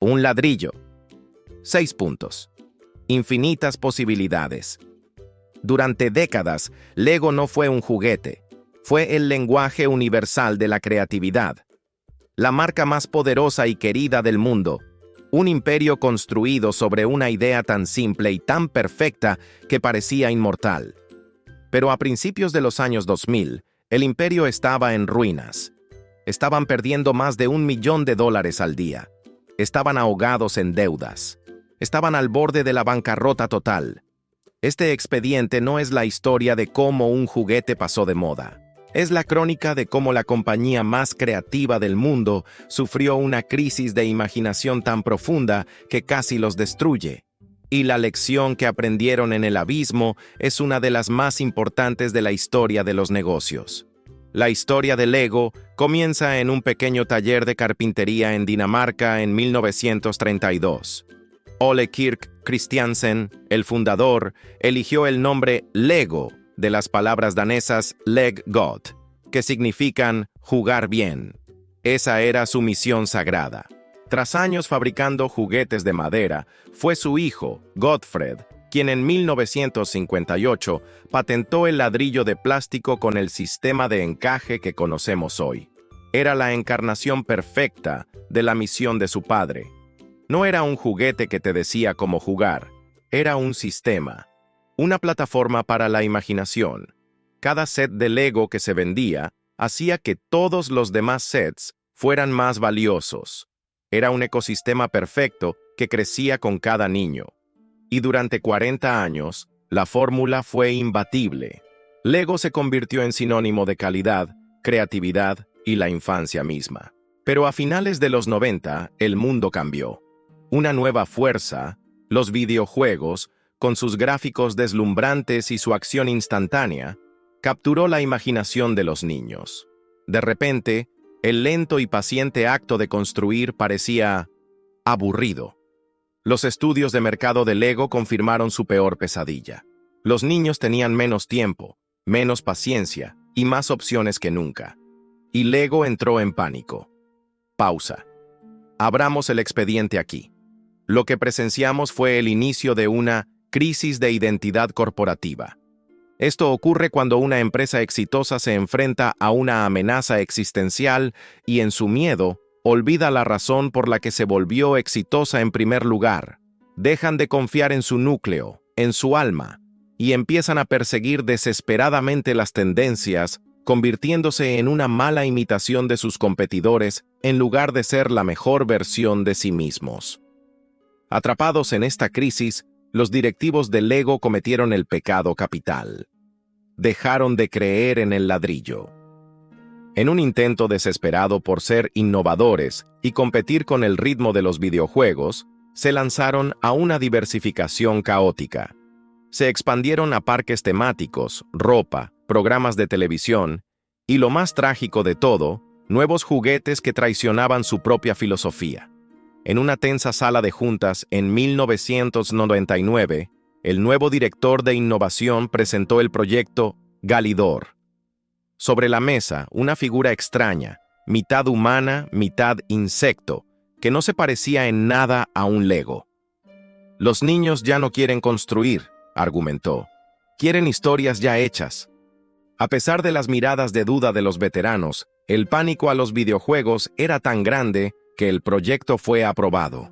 Un ladrillo. 6 puntos. Infinitas posibilidades. Durante décadas, Lego no fue un juguete. Fue el lenguaje universal de la creatividad. La marca más poderosa y querida del mundo. Un imperio construido sobre una idea tan simple y tan perfecta que parecía inmortal. Pero a principios de los años 2000, el imperio estaba en ruinas. Estaban perdiendo más de $1 millón al día. Estaban ahogados en deudas. Estaban al borde de la bancarrota total. Este expediente no es la historia de cómo un juguete pasó de moda. Es la crónica de cómo la compañía más creativa del mundo sufrió una crisis de imaginación tan profunda que casi los destruye. Y la lección que aprendieron en el abismo es una de las más importantes de la historia de los negocios. La historia de Lego comienza en un pequeño taller de carpintería en Dinamarca en 1932. Ole Kirk Christiansen, el fundador, eligió el nombre Lego de las palabras danesas leg godt, que significan jugar bien. Esa era su misión sagrada. Tras años fabricando juguetes de madera, fue su hijo, Gottfred, quien en 1958 patentó el ladrillo de plástico con el sistema de encaje que conocemos hoy. Era la encarnación perfecta de la misión de su padre. No era un juguete que te decía cómo jugar, era un sistema, una plataforma para la imaginación. Cada set de Lego que se vendía hacía que todos los demás sets fueran más valiosos. Era un ecosistema perfecto que crecía con cada niño. Y durante 40 años, la fórmula fue imbatible. Lego se convirtió en sinónimo de calidad, creatividad y la infancia misma. Pero a finales de los 90, el mundo cambió. Una nueva fuerza, los videojuegos, con sus gráficos deslumbrantes y su acción instantánea, capturó la imaginación de los niños. De repente, el lento y paciente acto de construir parecía aburrido. Los estudios de mercado de Lego confirmaron su peor pesadilla. Los niños tenían menos tiempo, menos paciencia y más opciones que nunca. Y Lego entró en pánico. Pausa. Abramos el expediente aquí. Lo que presenciamos fue el inicio de una crisis de identidad corporativa. Esto ocurre cuando una empresa exitosa se enfrenta a una amenaza existencial y en su miedo olvida la razón por la que se volvió exitosa en primer lugar. Dejan de confiar en su núcleo, en su alma, y empiezan a perseguir desesperadamente las tendencias, convirtiéndose en una mala imitación de sus competidores en lugar de ser la mejor versión de sí mismos. Atrapados en esta crisis, los directivos de Lego cometieron el pecado capital. Dejaron de creer en el ladrillo. En un intento desesperado por ser innovadores y competir con el ritmo de los videojuegos, se lanzaron a una diversificación caótica. Se expandieron a parques temáticos, ropa, programas de televisión y, lo más trágico de todo, nuevos juguetes que traicionaban su propia filosofía. En una tensa sala de juntas en 1999, el nuevo director de innovación presentó el proyecto Galidor. Sobre la mesa, una figura extraña, mitad humana, mitad insecto, que no se parecía en nada a un Lego. Los niños ya no quieren construir, argumentó. Quieren historias ya hechas. A pesar de las miradas de duda de los veteranos, el pánico a los videojuegos era tan grande que el proyecto fue aprobado.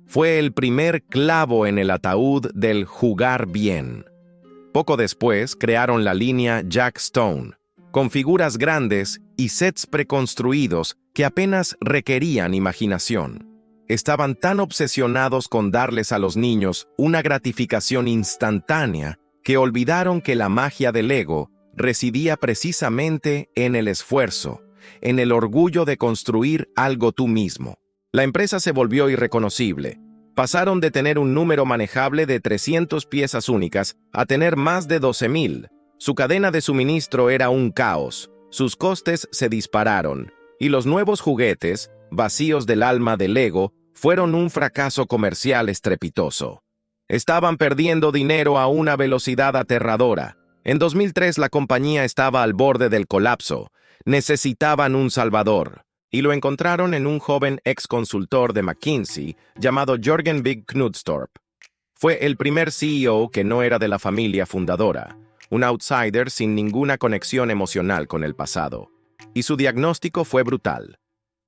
Fue el primer clavo en el ataúd del jugar bien. Poco después crearon la línea Jack Stone, con figuras grandes y sets preconstruidos que apenas requerían imaginación. Estaban tan obsesionados con darles a los niños una gratificación instantánea que olvidaron que la magia del Lego residía precisamente en el esfuerzo, en el orgullo de construir algo tú mismo. La empresa se volvió irreconocible. Pasaron de tener un número manejable de 300 piezas únicas a tener más de 12,000. Su cadena de suministro era un caos. Sus costes se dispararon. Y los nuevos juguetes, vacíos del alma de Lego, fueron un fracaso comercial estrepitoso. Estaban perdiendo dinero a una velocidad aterradora. En 2003 la compañía estaba al borde del colapso. Necesitaban un salvador. y lo encontraron en un joven ex consultor de McKinsey llamado Jørgen Big Knudstorp. Fue el primer CEO que no era de la familia fundadora, un outsider sin ninguna conexión emocional con el pasado. Y su diagnóstico fue brutal.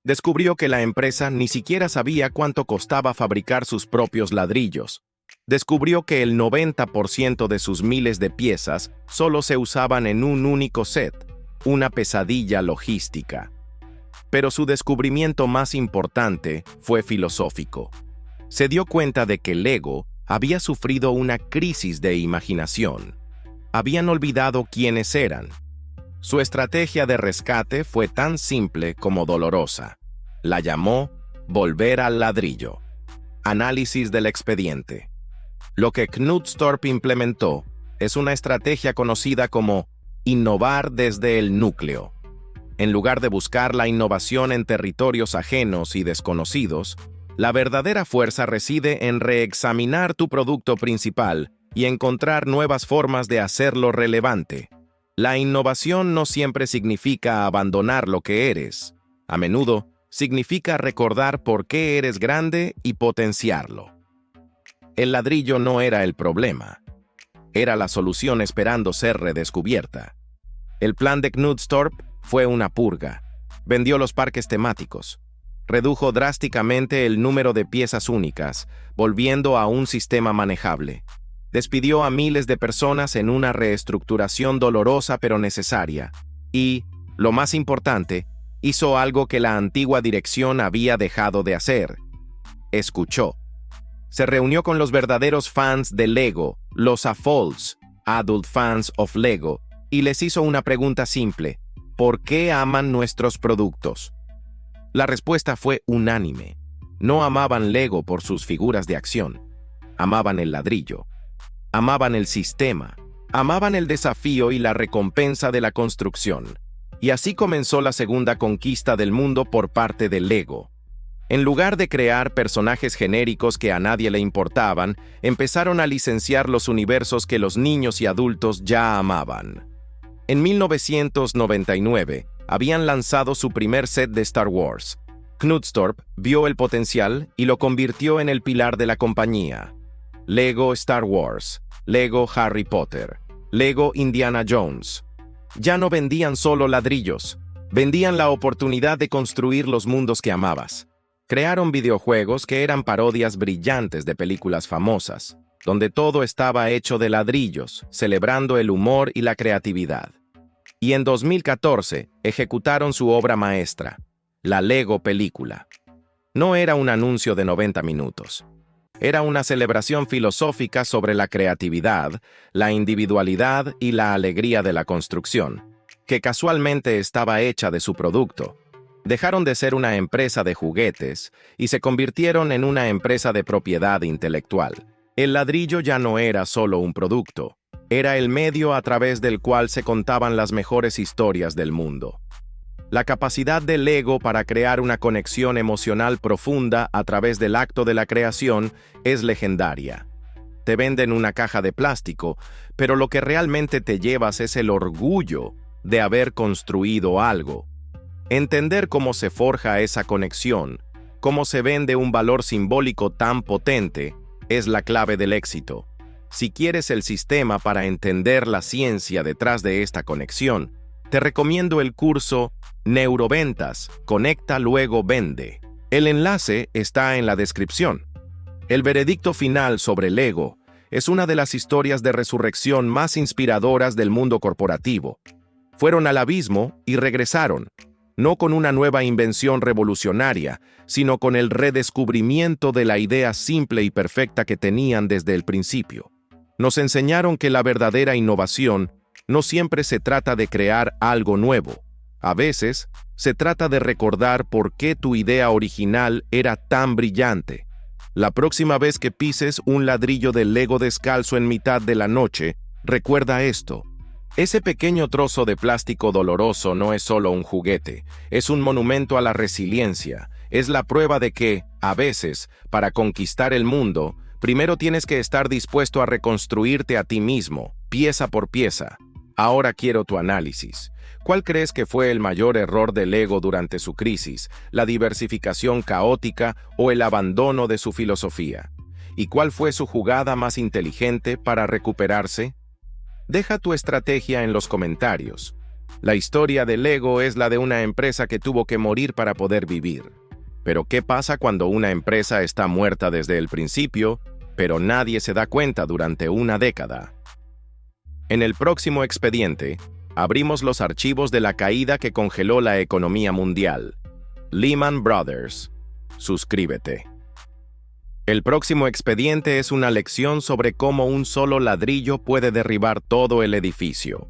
Descubrió que la empresa ni siquiera sabía cuánto costaba fabricar sus propios ladrillos. Descubrió que el 90% de sus miles de piezas solo se usaban en un único set, una pesadilla logística. Pero su descubrimiento más importante fue filosófico. Se dio cuenta de que Lego había sufrido una crisis de imaginación. Habían olvidado quiénes eran. Su estrategia de rescate fue tan simple como dolorosa. La llamó volver al ladrillo. Análisis del expediente. Lo que Knudstorp implementó es una estrategia conocida como innovar desde el núcleo. En lugar de buscar la innovación en territorios ajenos y desconocidos, la verdadera fuerza reside en reexaminar tu producto principal y encontrar nuevas formas de hacerlo relevante. La innovación no siempre significa abandonar lo que eres. A menudo, significa recordar por qué eres grande y potenciarlo. El ladrillo no era el problema. Era la solución esperando ser redescubierta. El plan de Knudstorp fue una purga. Vendió los parques temáticos. Redujo drásticamente el número de piezas únicas, volviendo a un sistema manejable. Despidió a miles de personas en una reestructuración dolorosa pero necesaria. Y, lo más importante, hizo algo que la antigua dirección había dejado de hacer. Escuchó. Se reunió con los verdaderos fans de Lego, los AFOLs, Adult Fans of Lego, y les hizo una pregunta simple. ¿Por qué aman nuestros productos? La respuesta fue unánime. No amaban Lego por sus figuras de acción. Amaban el ladrillo. Amaban el sistema. Amaban el desafío y la recompensa de la construcción. Y así comenzó la segunda conquista del mundo por parte de Lego. En lugar de crear personajes genéricos que a nadie le importaban, empezaron a licenciar los universos que los niños y adultos ya amaban. En 1999, habían lanzado su primer set de Star Wars. Knudstorp vio el potencial y lo convirtió en el pilar de la compañía. Lego Star Wars, Lego Harry Potter, Lego Indiana Jones. Ya no vendían solo ladrillos, vendían la oportunidad de construir los mundos que amabas. Crearon videojuegos que eran parodias brillantes de películas famosas, donde todo estaba hecho de ladrillos, celebrando el humor y la creatividad. Y en 2014 ejecutaron su obra maestra, la Lego Película. No era un anuncio de 90 minutos. Era una celebración filosófica sobre la creatividad, la individualidad y la alegría de la construcción, que casualmente estaba hecha de su producto. Dejaron de ser una empresa de juguetes y se convirtieron en una empresa de propiedad intelectual. El ladrillo ya no era solo un producto. Era el medio a través del cual se contaban las mejores historias del mundo. La capacidad de Lego para crear una conexión emocional profunda a través del acto de la creación es legendaria. Te venden una caja de plástico, pero lo que realmente te llevas es el orgullo de haber construido algo. Entender cómo se forja esa conexión, cómo se vende un valor simbólico tan potente, es la clave del éxito. Si quieres el sistema para entender la ciencia detrás de esta conexión, te recomiendo el curso Neuroventas, Conecta Luego Vende. El enlace está en la descripción. El veredicto final sobre Lego es una de las historias de resurrección más inspiradoras del mundo corporativo. Fueron al abismo y regresaron, no con una nueva invención revolucionaria, sino con el redescubrimiento de la idea simple y perfecta que tenían desde el principio. Nos enseñaron que la verdadera innovación no siempre se trata de crear algo nuevo. A veces, se trata de recordar por qué tu idea original era tan brillante. La próxima vez que pises un ladrillo de Lego descalzo en mitad de la noche, recuerda esto. Ese pequeño trozo de plástico doloroso no es solo un juguete, es un monumento a la resiliencia. Es la prueba de que, a veces, para conquistar el mundo, primero tienes que estar dispuesto a reconstruirte a ti mismo, pieza por pieza. Ahora quiero tu análisis. ¿Cuál crees que fue el mayor error de Lego durante su crisis, la diversificación caótica o el abandono de su filosofía? ¿Y cuál fue su jugada más inteligente para recuperarse? Deja tu estrategia en los comentarios. La historia de Lego es la de una empresa que tuvo que morir para poder vivir. Pero ¿qué pasa cuando una empresa está muerta desde el principio, pero nadie se da cuenta durante una década? En el próximo expediente, abrimos los archivos de la caída que congeló la economía mundial. Lehman Brothers. Suscríbete. El próximo expediente es una lección sobre cómo un solo ladrillo puede derribar todo el edificio.